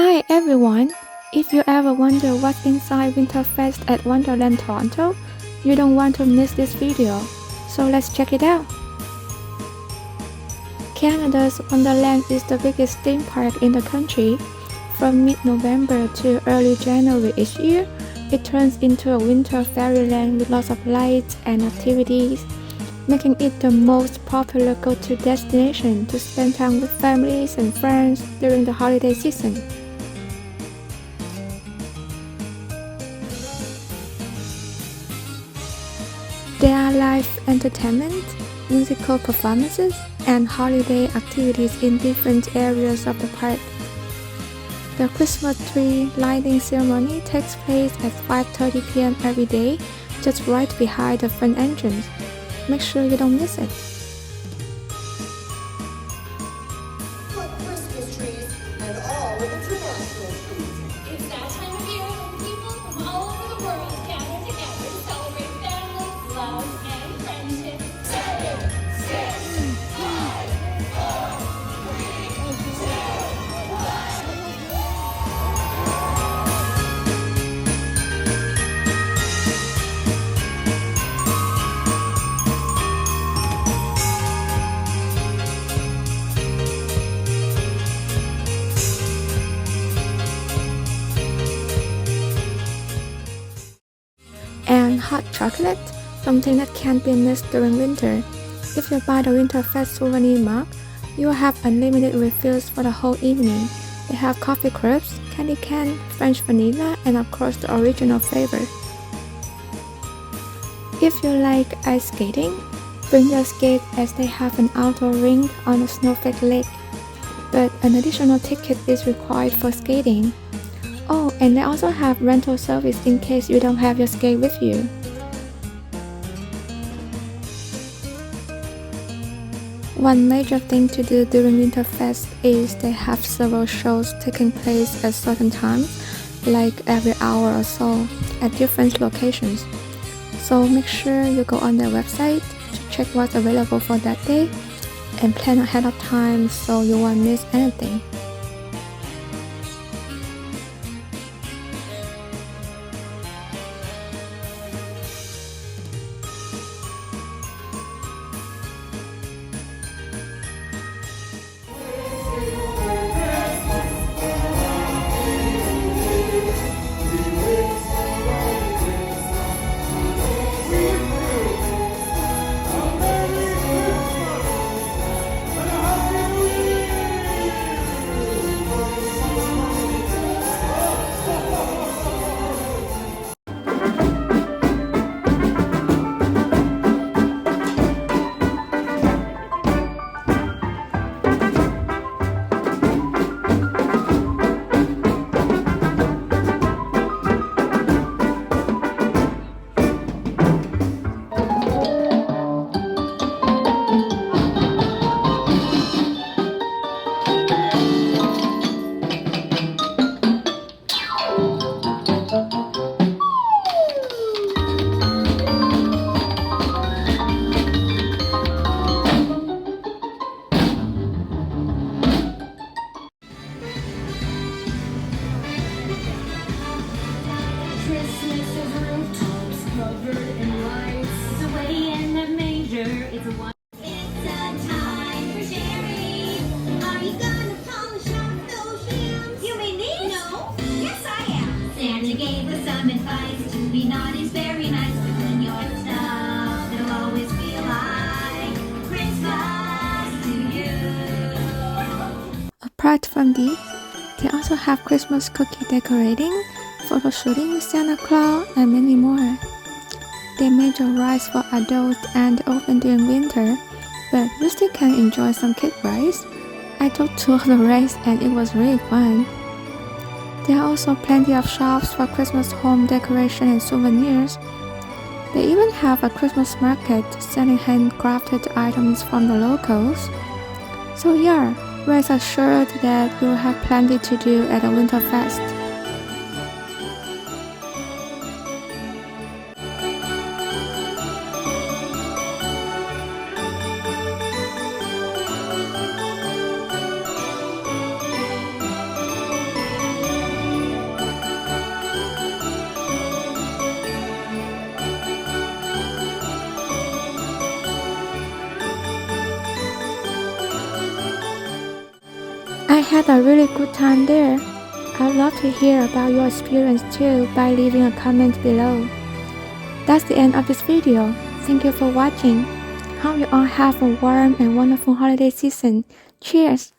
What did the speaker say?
Hi everyone! If you ever wonder what's inside WinterFest at Wonderland Toronto, you don't want to miss this video, so let's check it out. Canada's Wonderland is the biggest theme park in the country. From mid-November to early January each year, it turns into a winter fairyland with lots of lights and activities, making it the most popular go-to destination to spend time with families and friends during the holiday season. There are live entertainment, musical performances, and holiday activities in different areas of the park. The Christmas tree lighting ceremony takes place at 5:30 p.m. every day, just right behind the front entrance. Make sure you don't miss it. Put Christmas trees and all international trees. It's that time of year when people from all over the world gather together to celebrate family, love, and friendship. 7, 6, 5, 4, 3, 2, 1. And hot chocolate, something that can't be missed during winter. If you buy the WinterFest souvenir mug, you will have unlimited refills for the whole evening. They have coffee crisps, candy cane, French vanilla, and of course the original flavor. If you like ice skating, bring your skate as they have an outdoor rink on the Snowflake Lake. But an additional ticket is required for skating. Oh, and they also have rental service in case you don't have your skate with you. One major thing to do during WinterFest is they have several shows taking place at certain times, like every hour or so, at different locations. So make sure you go on their website to check what's available for that day and plan ahead of time so you won't miss anything. Christmas is rooftops covered in lights. Away in the manger, it's a time for sharing. Are you gonna polish off those yams? You mean these? No. Yes, I am. Santa gave us some advice to be naughty is very nice, but clean your stuff. It'll always feel like Christmas to you. Apart from these, they also have Christmas cookie decorating, photo shooting with Santa Claus, and many more. They made your rides for adults and open during winter, but you still can enjoy some kid rides. I took 2 of the rides and it was really fun. There are also plenty of shops for Christmas home decoration and souvenirs. They even have a Christmas market selling handcrafted items from the locals. So yeah, rest assured that you'll have plenty to do at the WinterFest. I had a really good time there. I'd love to hear about your experience too by leaving a comment below. That's the end of this video. Thank you for watching. Hope you all have a warm and wonderful holiday season. Cheers!